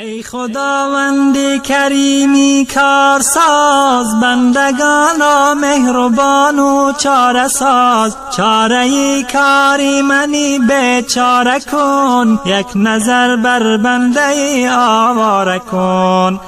ای خداوند کریمی کارساز، بندگان را مهربان و چاره ساز. چاره کاری منی بیچاره کن، یک نظر بر بنده آواره کن.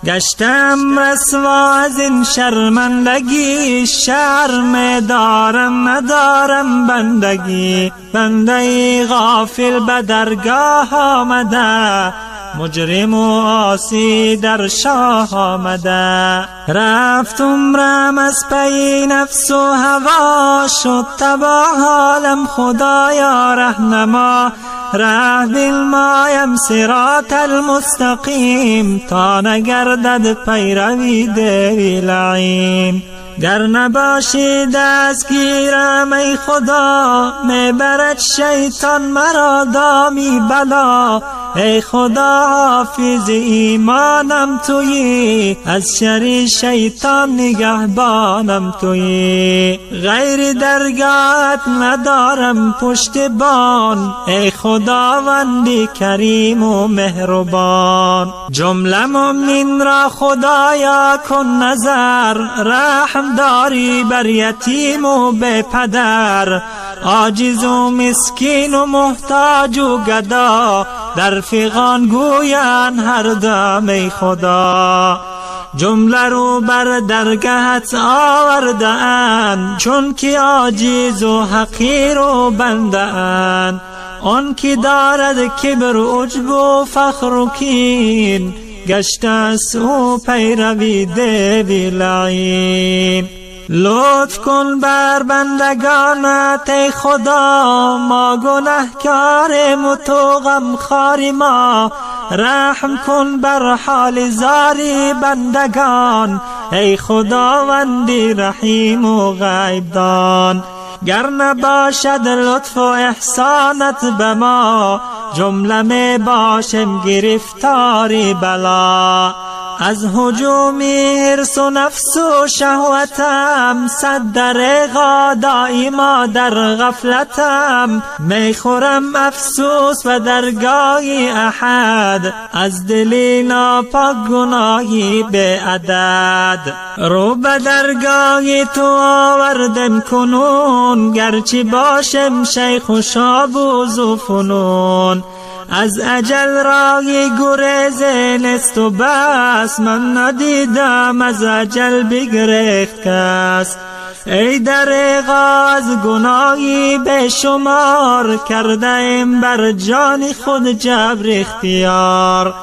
گشتم رسوا از این شرمندگی، شرم دارم ندارم بندگی. بنده غافل به درگاه آمده، مجرم و عاصی در شاه آمده. رفت عمرم از پی نفس و هوا، شد تباه حالم خدایا رهنما. ره بالمایم صراط المستقیم، تا نگردد پیروی دیوی لعین. گر نباشی دستگیرم ای خدا، میبرد شیطان مرا دامی بلا. ای خدا حافظ ایمانم تویی، از شر شیطان نگهبانم تویی. غیر درگاهت ندارم پشتبان، ای خداوندی کریم و مهربان. جمله مؤمن را خدایا کن نظر، رحم داری بر یتیم و بی پدر. عاجز و مسکین و محتاج و گدا، در فغان گویند هر دم ای خدا. جمله رو بر درگهت آورده اند، چون که عاجز و حقیر و بنده اند. آن که دارد کبر و عجب و فخر و کین، گشته است او پیروی دیوی لعین. لطف کن بر بندگانت ای خدا، ما گنهکاریم و تو غمخوار ما. رحم کن بر حال زاری بندگان، ای خداوندی رحیم و غیب دان. گر نباشد لطف و احسانت به ما، جمله می باشم گرفتاری بلا. از هجوم حرص و نفس و شهوتم، صد دریغا دائما در غفلتم. می خورم افسوس و درگاهی احد، از دلی ناپاک گناهی بی عدد. رو به درگاهی تو آوردم کنون، گرچه باشم شیخ و شابوز و فنون. از اجل راهی گریز نیست و بس، من ندیدم از اجل بگریخت کس. ای دریغا از گناهی به شمار، کرده ایم بر جان خود جبر اختیار.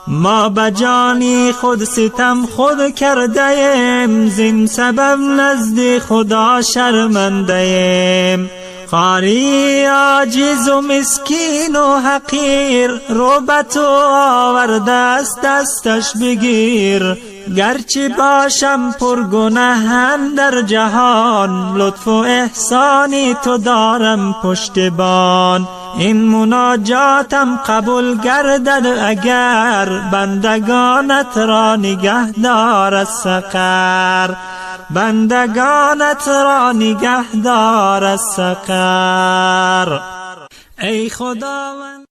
ما به جانی خود ستم خود کرده ایم، زین سبب نزد خدا شرمنده ایم. خاری عاجز و مسکین و حقیر، رو به تو آورده است دستش بگیر. گرچه باشم پر گناه در جهان، لطف و احسانی تو دارم پشتبان. این مناجاتم قبول گردد اگر، بندگانت را نگه دار از سقر. بندگانت را نگه دار از سقر. ای خداوند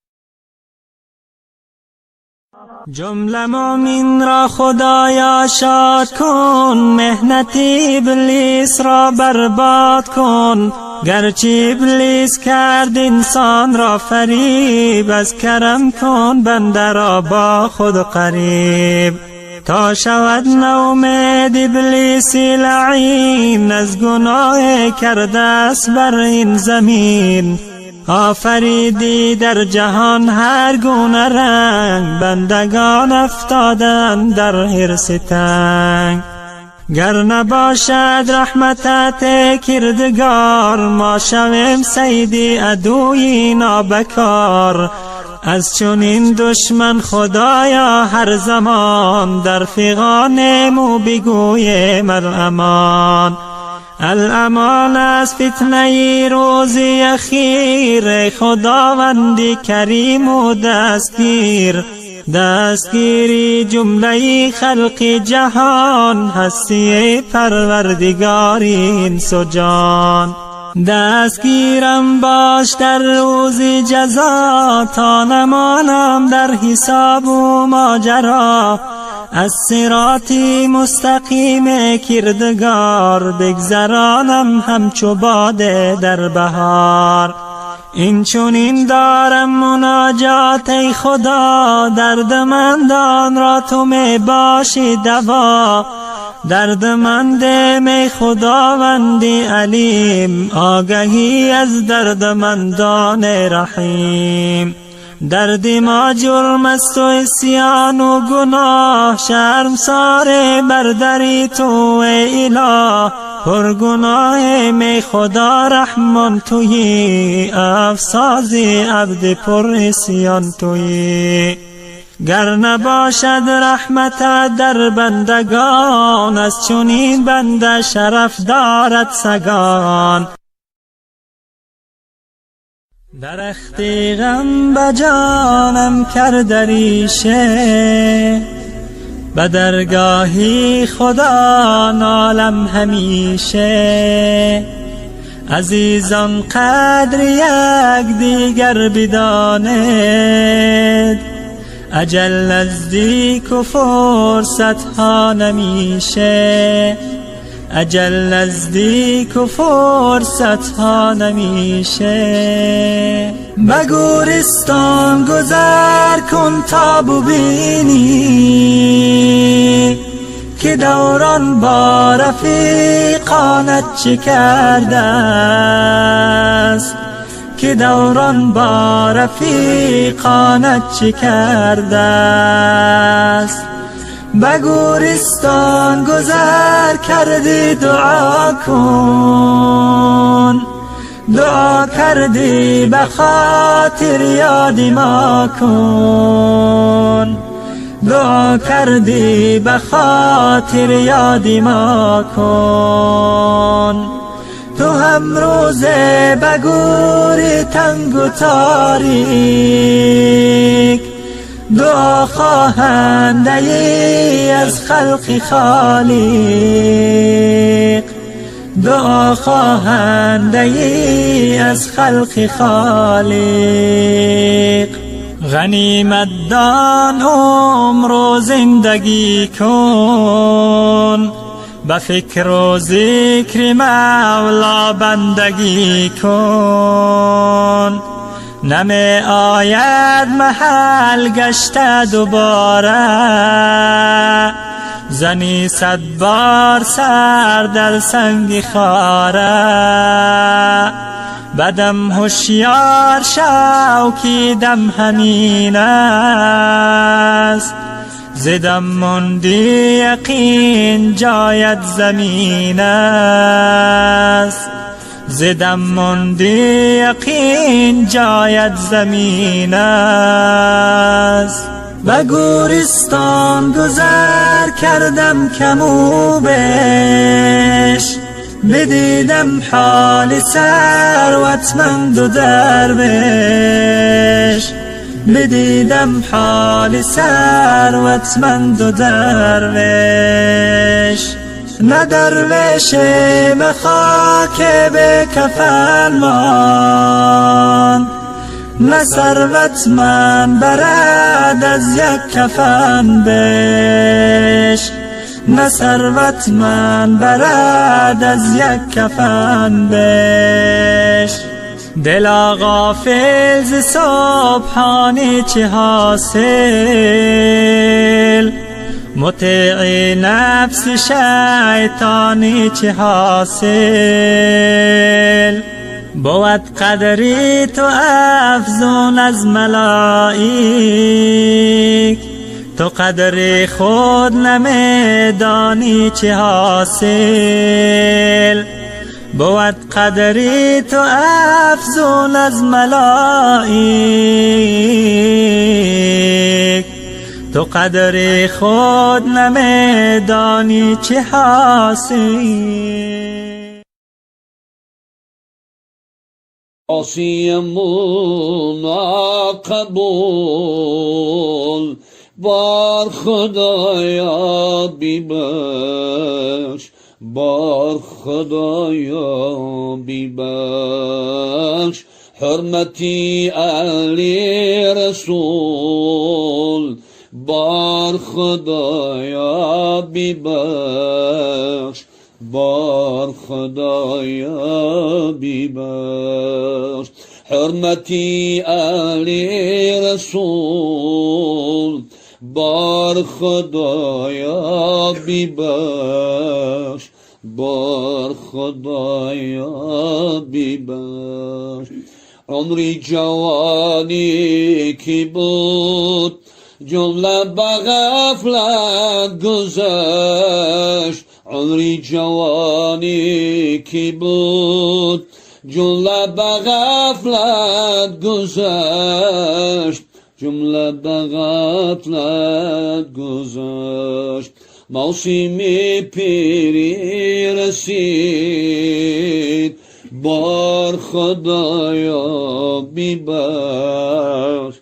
جمله مؤمن را خدایا شاد کن، محنت ابلیس را برباد کن. گرچه ابلیس کرد انسان را فریب، از کرم کن بنده را با خود قریب. تا شود نومید ابلیس لعین، از گناه کرده است بر این زمین. آفریدی در جهان هر گونه رنگ، بندگان افتادن در حرص تنگ. گر نباشد رحمتت کردگار، ما شویم صید عدوی نابکار. از چنین دشمن خدایا هر زمان، در فغانیم و بگویم الامان. الامان از فتنه روزی اخیر، خداوندی کریم و دستگیر. دستگیری جمله خلق جهان، هستی پروردگار انس و جان. دستگیرم باش در روز جزا، تا نمانم در حساب و ماجرا. از صراطی مستقیم کردگار، بگذرانم همچو باد در بهار. این چنین دارم مناجات ای خدا، دردمندان را تو می باشی دوا. دردمند می خداوندی علیم، آگهی از دردمندان رحیم. درد ما جرم است و عصیان و گناه، شرمسار بر دری تو ای اله. پر گناه می خدا رحمان تویی، افسازی عبد پر عصیان تویی. گر نباشد رحمت در بندگان، از چنین بنده شرف دارد سگان. درخت غم به جانم کرد ریشه، به درگاهی خدا نالم همیشه. عزیزان قدر یک دیگر بدانید، اجل نزدیک و فرصت ها نمیشه. اجل نزدیک و فرصت ها نمیشه. به گورستان گذر کن تا ببینی، که دوران با رفیقانت چه کرده است. که دوران با رفیقانت چه کرده است. به گورستان گذر کردی دعا کن، دعا کردی به خاطر یاد ما کن. دعا کردی به خاطر یاد ما کن. تو هم روزه به گوری تنگ و تاریک، دعا خواهنده ای از خلق خالق. دعا خواهنده ای از خلق خالق. غنیمت دان عمر و زندگی کن، به فکر و ذکر مولا بندگی کن. نمی آید محل گشته دوباره، زنی 100 بار سر در سنگ خاره. بدم هوشیار شو که دم همین است، زدم مندی یقین جایت زمین است. زدم مندی یقین جایت زمین است. به گورستان گذر کردم کمو بیش، بدیدم حال ثروتمند و درویش. بدیدم حال ثروتمند و درویش. نه درویش مخاک به کفن مان، نه ثروتمند برد از یک کفن بیش. نه ثروتمند برد از یک کفن بیش. دلا غافل ز سبحانی چه حاصل، مطیع نفس شیطانی چه حاصل. بود قدری تو افزون از ملائک، تو قدر خود نمیدانی چه حاصل. بود قدری تو افزون از ملائک، تو قدر خود نمیدانی چه حاصل. عاصیمون قبول بار خدایا بیبخش، بار خدایا بیبخش حرمتی علی رسول بار خدایا بیبخش بار خدایا بیبخش حرمتی علی رسول بار خدایا بیبخش بار خدایا بیبخش عمری جوانی کی بود جمله به غفلت گذشت عمری جوانی کی بود جمله به غفلت گذشت جمله به غفلت گذشت موسم پیری رسید بار خدایا بیبخش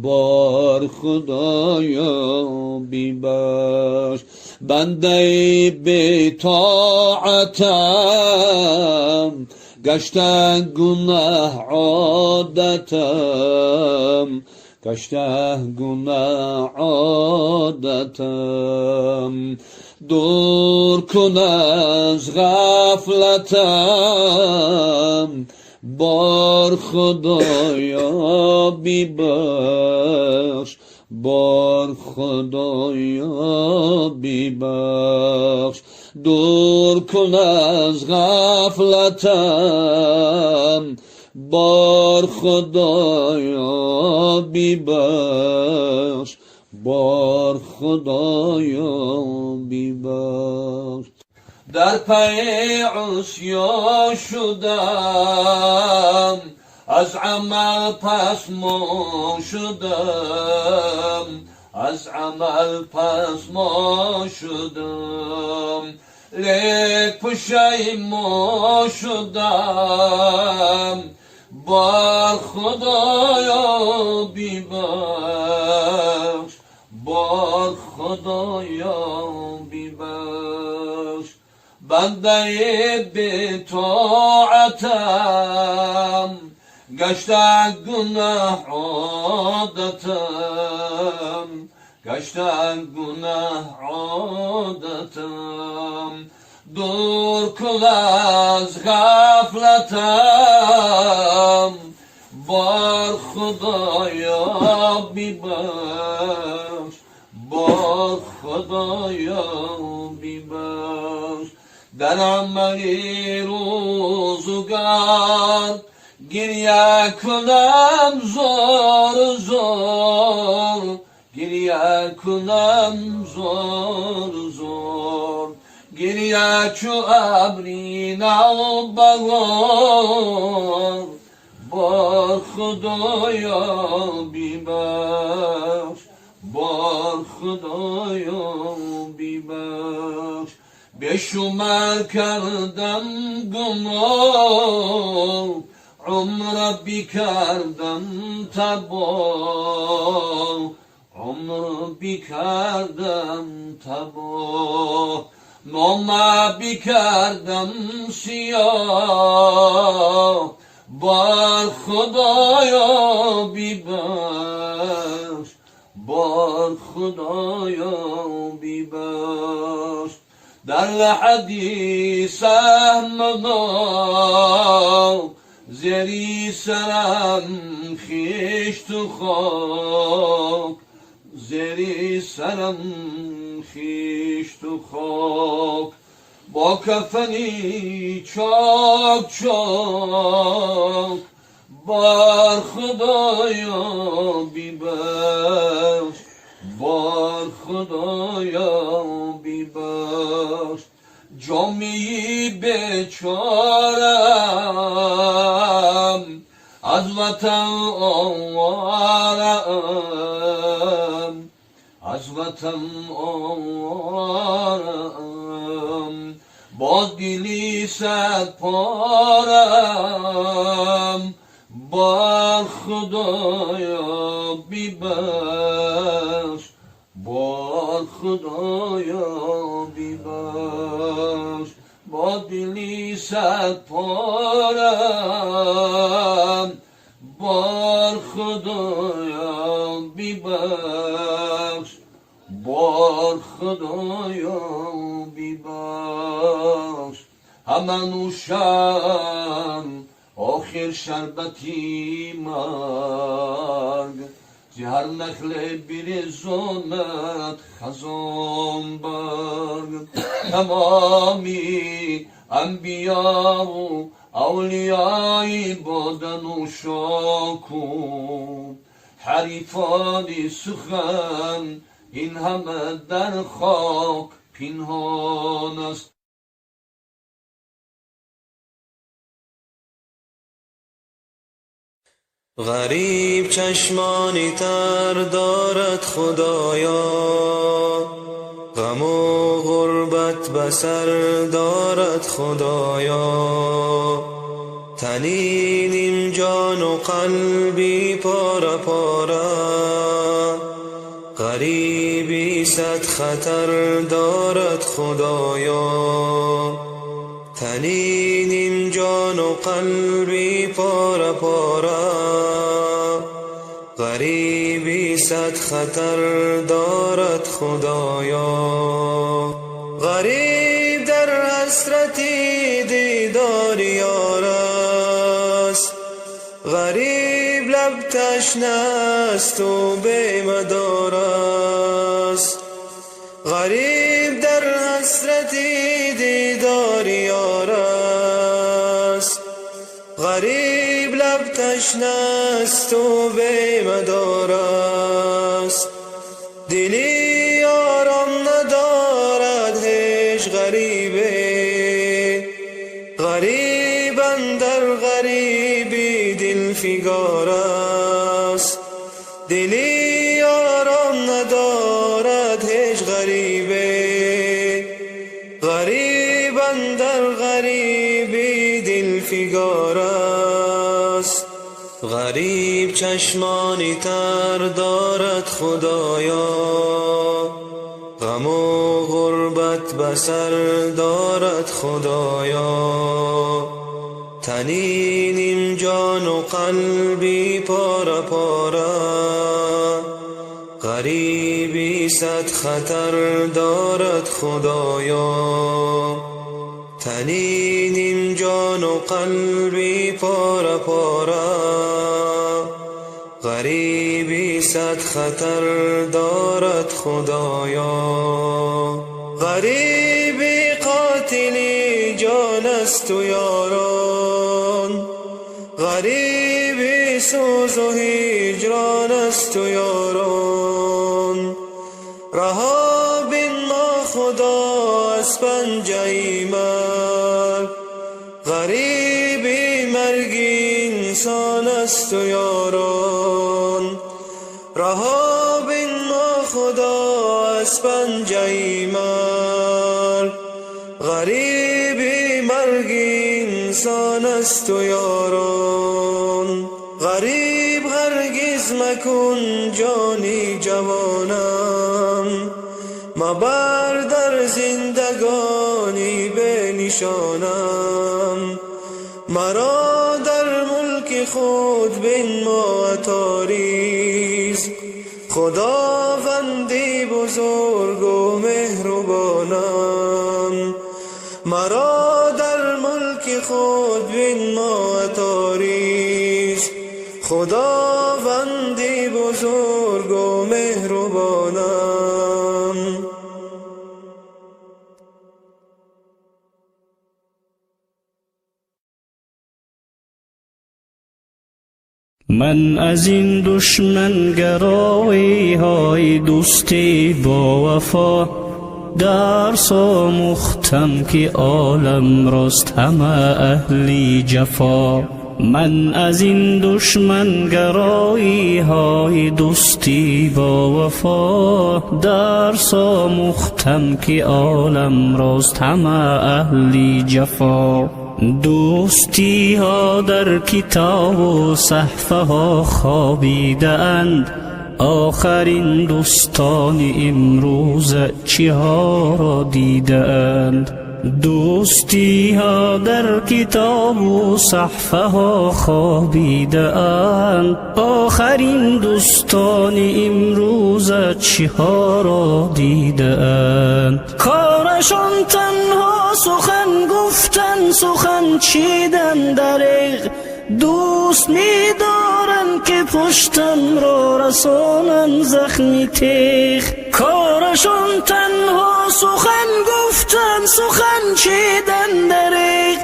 بار خدایا بیبخش بنده بی طاعتم گشته گناه عادتم گشته گناه عادتم دور کن از غفلتم بار خدایا بیبخش بار خدایا بیبخش دور کن از غفلتم بار خدایا بیبخش بار خدایا بیبخش در پی عصیان شدم از عمل پشیمان شدم از عمل پشیمان شدم لیک پشیمان شدم بار خدایا بیبخش بار خدایا بیبخش بنده بی طاعتم گشته گناه عادتم گشته گناه عادتم دور کن از غفلتم بار خدایا بیبخش بار خدایا بیبخش در عملی روزگار گریه کنم زار زار گریه کنم زار زار گریه چو ابری نوبهار بار خدایا بیبخش بار خدایا بیبخش بشمر کردم گناه عمر بی کردم تباه عمر بی کردم تباه نامه بی کردم سیاه بار خدایا بیبخش بار خدایا بیبخش در حدیث احمدا زری سرم خیشت و خاک زری سرم خیشت و خاک با کفنی چاک چاک بار خدایا بیبخش بار خدایا بیبخش جامی بیچارم از وطن آوارم از وطن آوارم باز دلی صد پارم بار خدایا بیبخش بار خدایا بیبخش صد پارم بار خدایا بیبخش بار خدایا بیبخش همه نوشم آخر شربتی مرگ هر نخل بیرزاند خزان برگ تمامی انبیا و اولیای بادن و شاکو حریفان سخن این همه در خاک پنهان است. غریب چشمانی تر دارد خدایا، غم و غربت بسر دارد خدایا، تنی نیم جان و قلبی پاره پاره، غریبی صد خطر دارد خدایا، تنی نیم جان و قلبی پاره پاره، غریبی صد خطر دارد خدایا. غریب در حسرتی دیدار یار است، غریب لب تشنه است و بی مدار است، غریب در حسرتی دیدار یار است، غریب لب تشنه است و بی مدار است، دلی آرام ندارد هیچ غریبه، غریب اندر غریبی دل فگار است، دلی آرام ندارد هیچ غریبه، غریب اندر غریبی دل فگار است. غریب چشمانی تر دارد خدایا، غم و غربت بسر دارد خدایا، تنی نیم جان و قلبی پاره پاره، غریبی صد خطر دارد خدایا، تنی نیم جان و قلبی پاره پاره، غریبی صد خطر دارد خدایا. غریبی قاتلی جان است و یاران، غریبی سوز و هجران است و یاران، رها بین ما خدا از پنجه مرگ، غریبی مرگ انسان است و یاران، رها بین ما خدا از پنجه مرگ، غریبی مرگ انسان است و یاران، غریب هرگز مکن جانی جوانم، مبر در زندگانی به نشانم، مرا در ملک خود بین ما تاریز، خداوندی بزرگ و مهربانم، مرا در ملک خود بین ما تاریز، خداوندی بزرگ و مهربانم. من از این دشمن گرایی های دوستی با وفا درس آموختم که عالم راست همه اهلی جفا. من از این دشمن گرایی های دوستی با وفا درس آموختم که عالم راست همه اهلی جفا. دوستی ها در کتاب و صحفه ها خوابیده اند، آخرین دوستان امروز چی ها را دیده اند. دوستی ها در کتاب و صحفه ها خوابیده اند. آخرین دوستان امروز چی ها را دیده اند؟ کارشان تنها سخن گفتن، سخن چیدن دریغ. دوست می دارن که پشتم را رسانن زخمی تیغ. کارشان تنها سخن گفتن، سخن چیدن دریغ.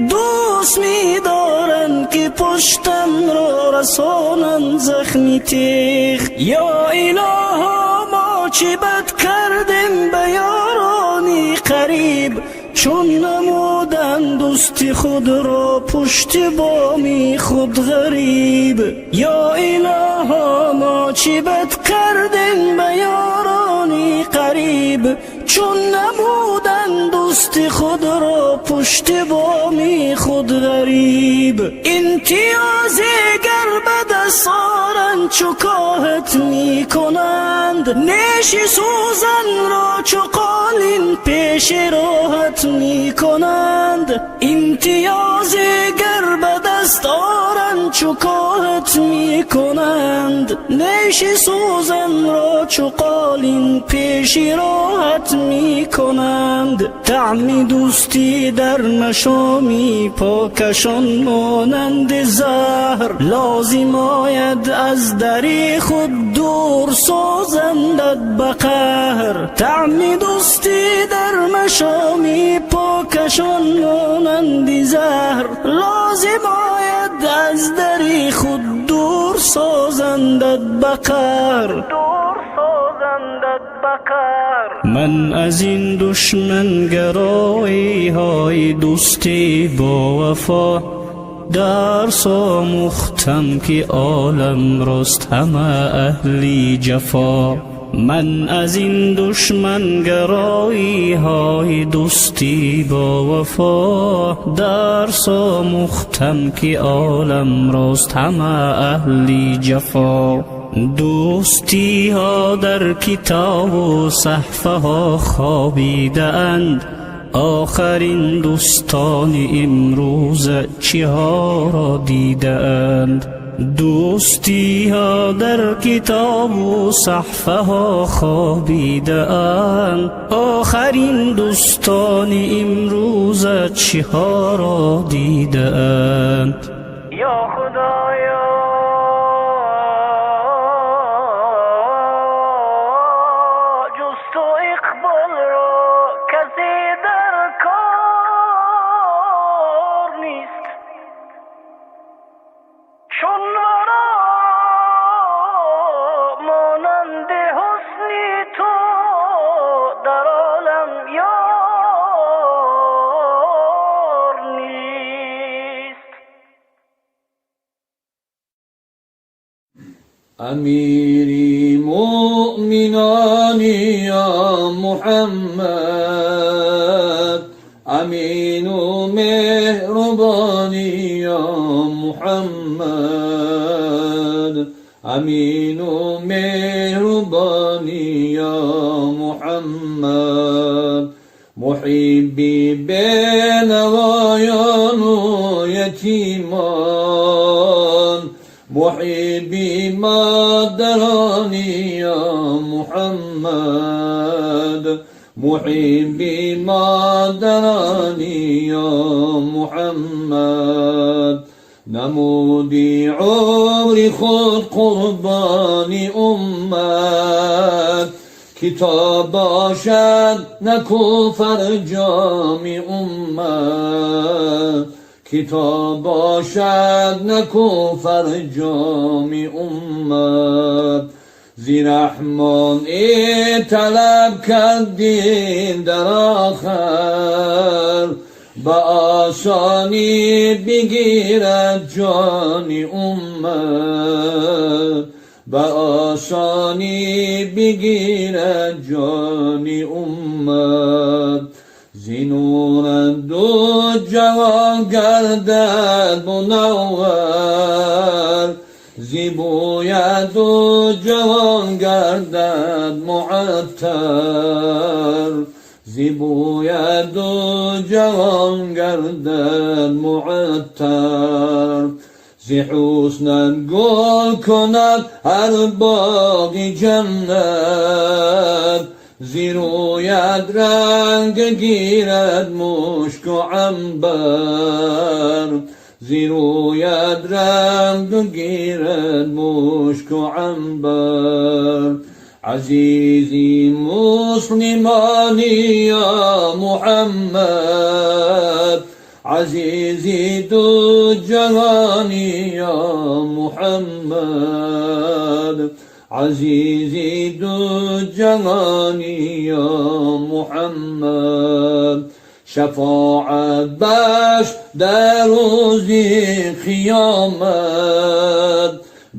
دوست می دارن که پشتم را رسانن زخمی تیغ. یا الها ما چی بد کردیم به یارانی قریب، چون نمودن دوستی خود را پشت بامی خود غریب. یا الها ما چی بد کردیم به یارانی قریب، چون نمودن دوستی خود را پشت بامی خود غریب. امتیازی گر به دست آرند چکاهت می کنند، نیش سوزن را چو قالین پیش راحت می کنند. امتیازی گر به دست آرند چکاهت می کنند، نیش سوزن را چو قالین پیش راحت می کنند. طعم دوستی در مشامی پاکشان مانند زهر، لازم آید از دری خود دور سازندت به قهر. طعم دوستی در مشامی پاکشان مانند زهر، لازم آید از دری خود دور سازندت به قهر. من از این دشمن گرایی های دوستی با وفا درس آموختم که عالم راست همه اهلی جفا. من از این دشمن گرایی های دوستی با وفا درس آموختم که عالم راست همه اهلی جفا. دوستی ها در کتاب و صحفه ها خوابیده اند، آخرین دوستان امروز چی ها را دیده اند؟ دوستی ها در کتاب و صحفه ها خوابیده اند، آخرین دوستان امروز چی ها را دیده اند؟ یا خدایا جز تو اقبال را کسی در کار نیست، چون مرا مانند حسنی تو در عالم یار نیست. امیری مؤمنانی یا محمد، امین و مهربانی یا محمد، امین و مهربانی یا محمد. محبی بینوایان و یتیمان، محبی مادرانی یا محمد، محبی مادرانی یا محمد. نمودی عمری خود قربانی امت، کتاب باشد نکو فرجام امت، کتاب باشد نکو فرجام امت. زی رحمان ای طلب کردین در آخر، با آسانی بگیرد جان امت، با آسانی بگیرد جان امت. زینور دو جوان گردد منور، زیبوی دو جوان گردد معطر، زیبوید دو جهان گردد معطر، زی حسنت گل کند هر باغی جنت، زی رویت رنگ گیرد مشک و عنبر، زی رویت رنگ گیرد مشک و عنبر. عزیزی مسلمانی یا محمد، عزیزی دو جهانی یا محمد، عزیزی دو جهانی یا محمد. شفاعت بخش در روز قیامت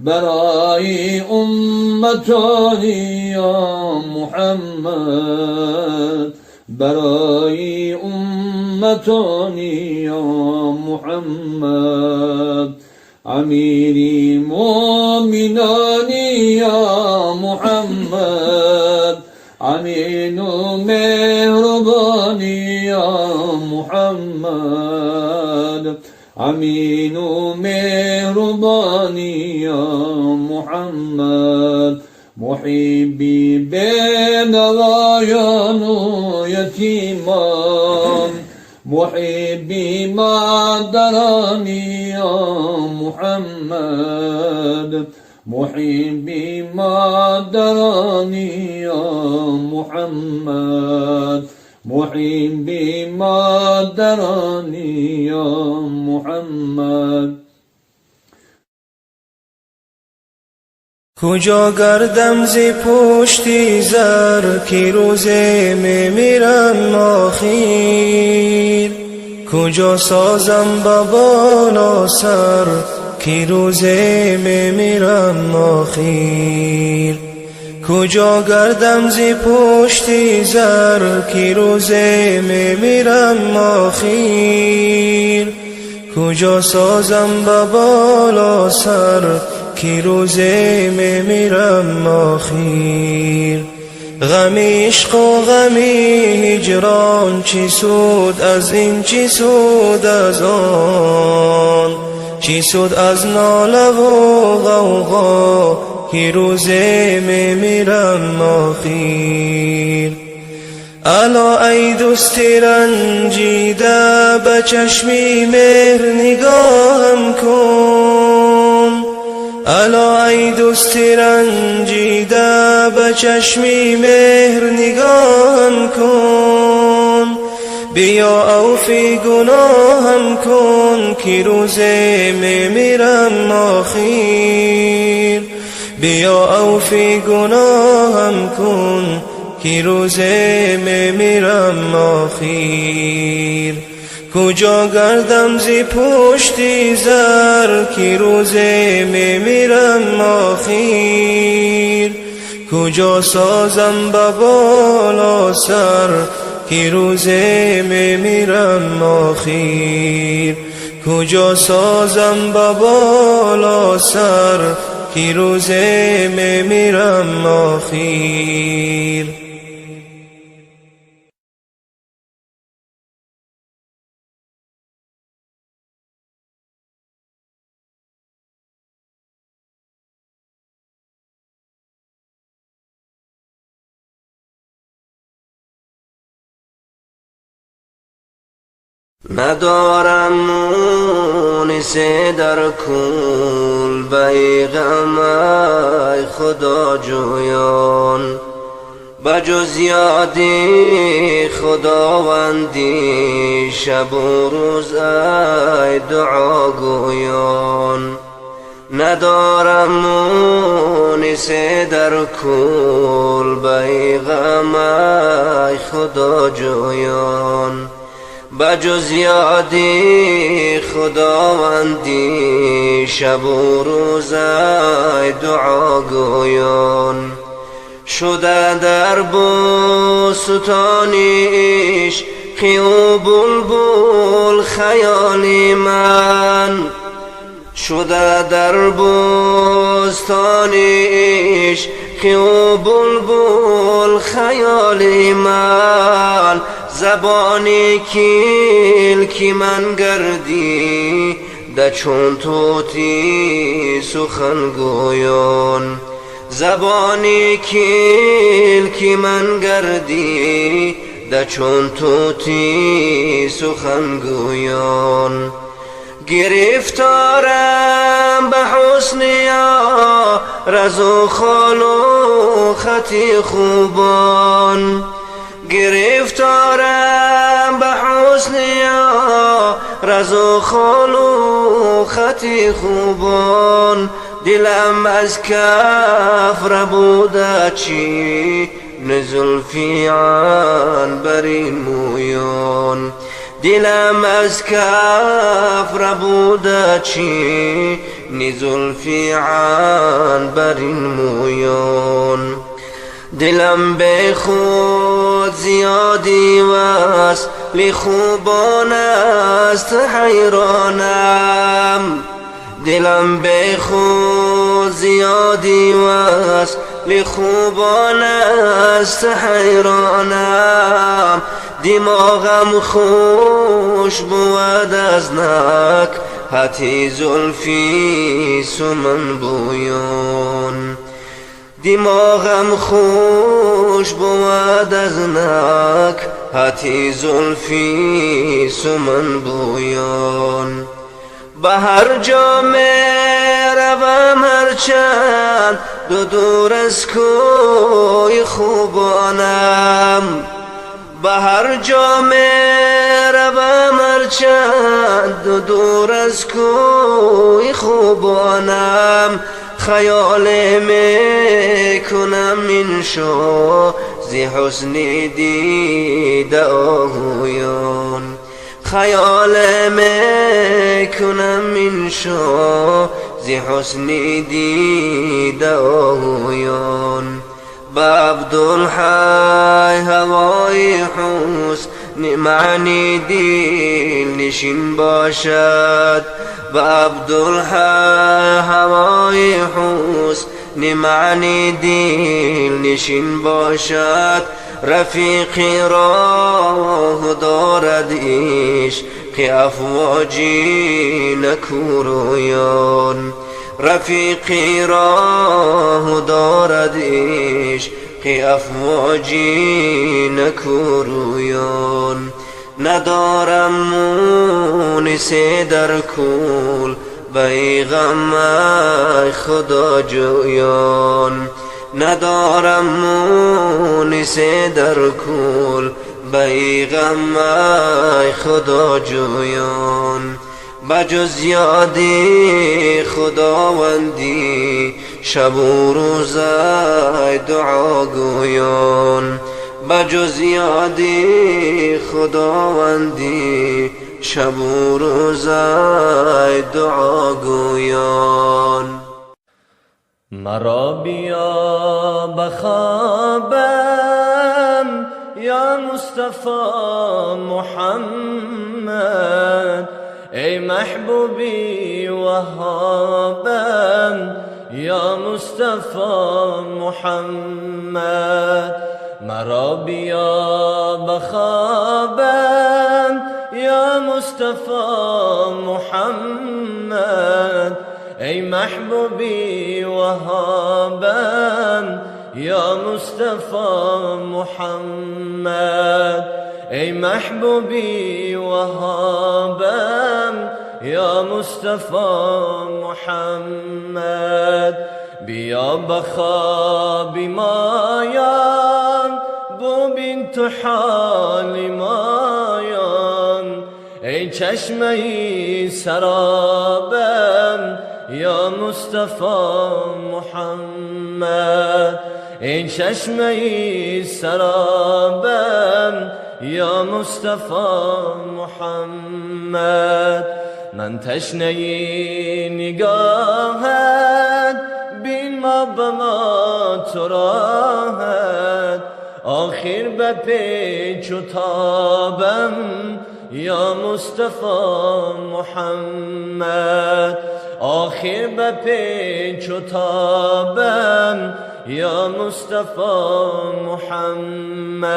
برای امتانی یا محمد، برای امتانی یا محمد. امیری مومنانی یا محمد، امین و مهربانی یا محمد، امین و مهربانی یا محمد. محبی بینوایان و یتیمان، محبی مادرانی یا محمد، محبی مادرانی یا محمد، محبی مادرانی یا محمد. کجا گردم زی پشتی زر که روزه میمیرم آخیر، کجا سازم با بالا سر که روزه میمیرم آخیر، کجا گردم زی پشتی زر که روزه میمیرم آخیر، کجا سازم با بالا سر که روزه میمیرم آخیر. غم عشق و غم هجران چی سود از این، چی سود از آن، چی سود از ناله و غوغا که روزه میمیرم آخیر. الا ای دوست رنجیده به چشمی مهر نگاهم کن، الا ای دوست رنجیده به چشمی مهر نگاهم کن، بیا اوفی گناهم کن که روزه میمیرم آخیر، بیا اوفی گناهم کن که روزه میمیرم آخیر. کجا گردم زی پشتی زر که روزه میمیرم آخیر، کجا سازم با بالا سر که روزه میمیرم آخیر، کجا سازم با بالا سر که روزه میمیرم آخیر. ندارم مونس در کل بیغم ای خدا جویان، بجز یادی خداوندی شب و روز ای دعا گویان. ندارم مونس در کل بیغم ای خدا جویان، بجز یادی خداوندی شب و روز ای دعا گویان. شده در بستانیش خی و بلبل خیالی من، شده در بستانیش خی و بلبل خیال من، زبانی که من گردی ده چون توتی سخن گویان. زبانی که من گردی ده چون توتی سخن گویان. گرفتارم به حسن رز و خال و خطی خوبان. گرفتارم به حسن رز و خال و خطی خوبان. دلم از کف ربوده چی زلفی عنبرین مویان. دلم از کف ربوده چی زلفی عنبرین مویان. دلم به خود زیادی وصل خوبان است حیرانم. دلم به خود زیادی وصل خوبان است حیرانم. دماغم خوش بود از نک حتی زلفی سمن بویان. دماغم خوش بود از نک حتی زلفی سمن بویان. به هر جا روم هرچند دور از کوی خوبانم. به هر جا روم هرچند دور از کوی خوبانم. خیال میکنم این شو زی حسن دیده آهویان. خیال میکنم این شو زی حسن دیده آهویان. با عبدالحی هوای حسن معنی دل نشین باشد. با عبدالحی هوای حسن معنی دل نشین باشد. رفیقی راه دارد عشق افواجی نکورویان. رفیقی راه دارد عشق افواجی نکورویان. ندارم مونس در کول بیغم خدا جویان. ندارم مونس در کول بیغم خدا جویان. بجز یادی خداوندی شب و روزای دعا گویان. بجز یادی خداوندی شب و روزای دعا گویان. مرا بیا بخوابم یا مصطفی محمد. ای محبوبی وهابم یا مصطفی محمد. مرا بیا بخوابم یا مصطفی محمد. ای محبوبی وهابم یا مصطفی محمد. ای محبوبی وهابم یا مصطفی محمد. بیا بخوابی مایان ببین تو حال مایان. ای چشمه سرابم یا مصطفی محمد. ای چشمه سرابم یا مصطفی محمد. من تشنه نگاهت بین ما به ما تو راحت. آخر به پیچ و تابم یا مصطفی محمد. آخر به پیچ و تابم یا مصطفی محمد.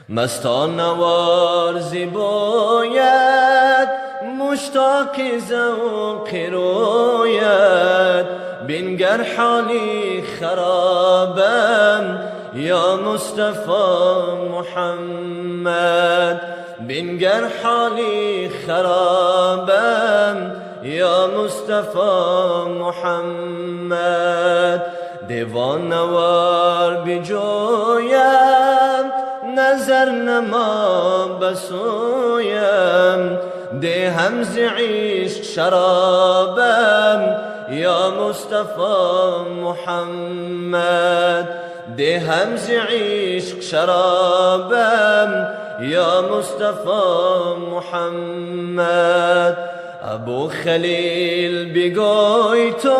مستان نوار زیباید مشتاق ذوق رویت، بنگر حالی خرابم یا مصطفی محمد. بنگر حالی خرابم یا مصطفی محمد. دیوان نوار بجویم نظر نما بسویم، ده همز عشق شرابم یا مصطفی محمد. ده همز عشق شرابم یا مصطفی محمد. ابو خلیل بگوی تو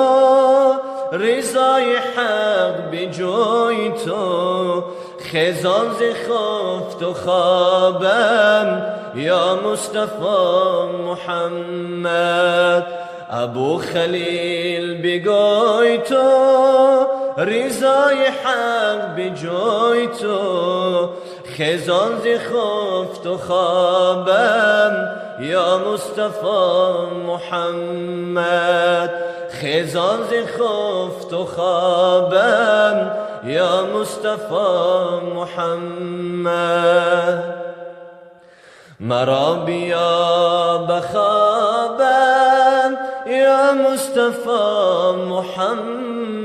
رضای حق بجوی تو، خزان ز خفت و خوابم یا مصطفی محمد. ابو خلیل بگوی تو رضای حق بجوی تو، خزان ز خفت و خوابم یا مصطفی محمد. خزان ز خفت و خوابم یا مصطفی محمد. مرا بیا بخوابم یا مصطفی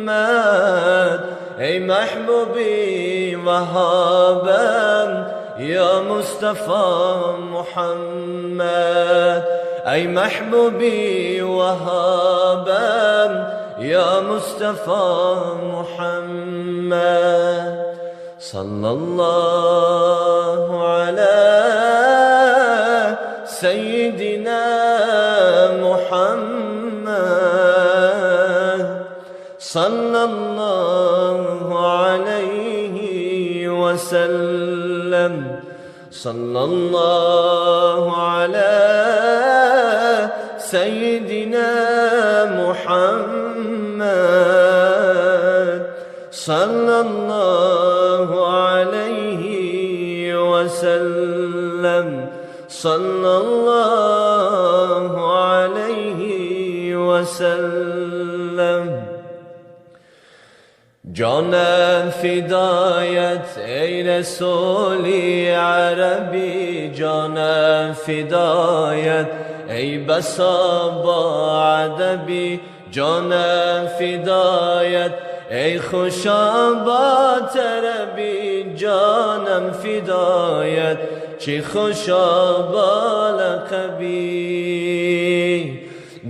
محمد. ای محبوبی وهابم یا مصطفی محمد. ای محبوبی وهابم یا مصطفی محمد. صلی الله علی سیدنا محمد. صلی الله علیه وسلم. صلی الله علی سیدنا محمد. صلی الله علیه وسلم. صلی الله علیه وسلم. جانم فدایت ای رسولی عربی، جانم فدایت ای بسا با ادبی، جانم فدایت ای خوشا با طربی، جانم فدایت چی خوشا با لقبی.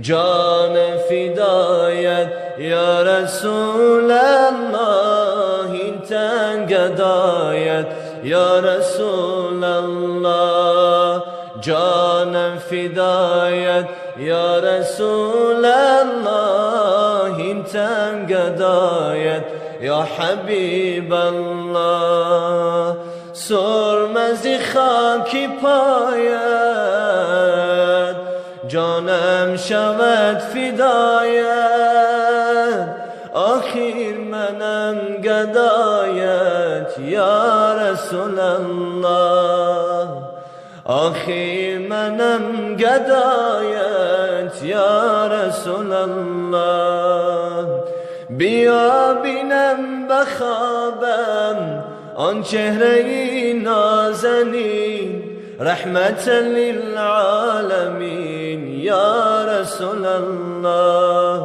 جان فدایت یا رسول الله، این تن گدایت یا رسول الله. جانم فدایت یا رسول الله، این تن گدایت یا حبیب الله. سرمزی خاکی پایت جانم شود فدایت، آخر منم گدایت یا رسول الله. آخر منم گدایت یا رسول الله. بیا بینم بخوابم آن چهره نازنین، رحمت للعالمین یا رسول الله.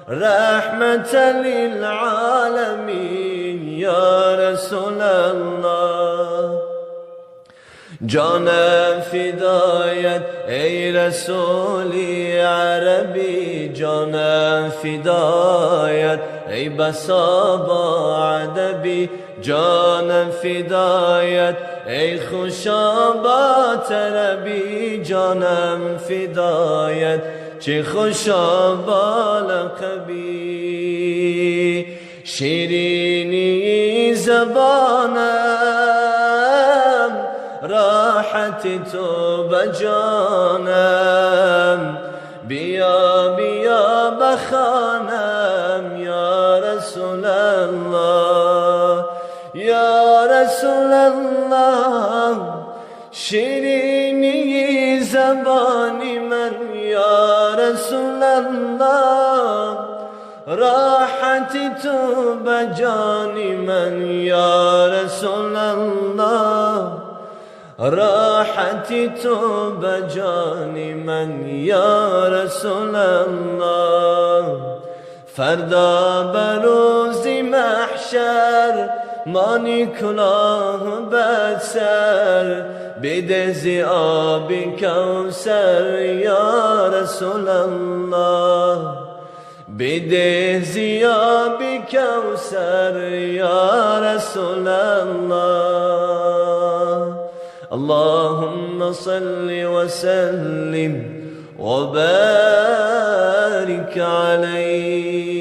رحمت للعالمین یا رسول الله. جانم فدایت ای رسولی عربی، جانم فدایت ای بسا با ادبی، جانم فدایت ای خوشا با طربی، جانم فدایت چه خوشا با لقبی. شیرینی زبانم راحت تو بجانم، بیا بیا بخوانم یا یا رسول الله شیرینی زبانی من یا رسول الله راحتی تو بجانی من یا رسول الله راحتی تو بجانی من یا رسول الله فردا بروز محشر مانی کلاه بسر بده زی آب کوثر یا رسول الله بده زی آب کوثر یا رسول الله اللهم صل وسلم وبارك عليه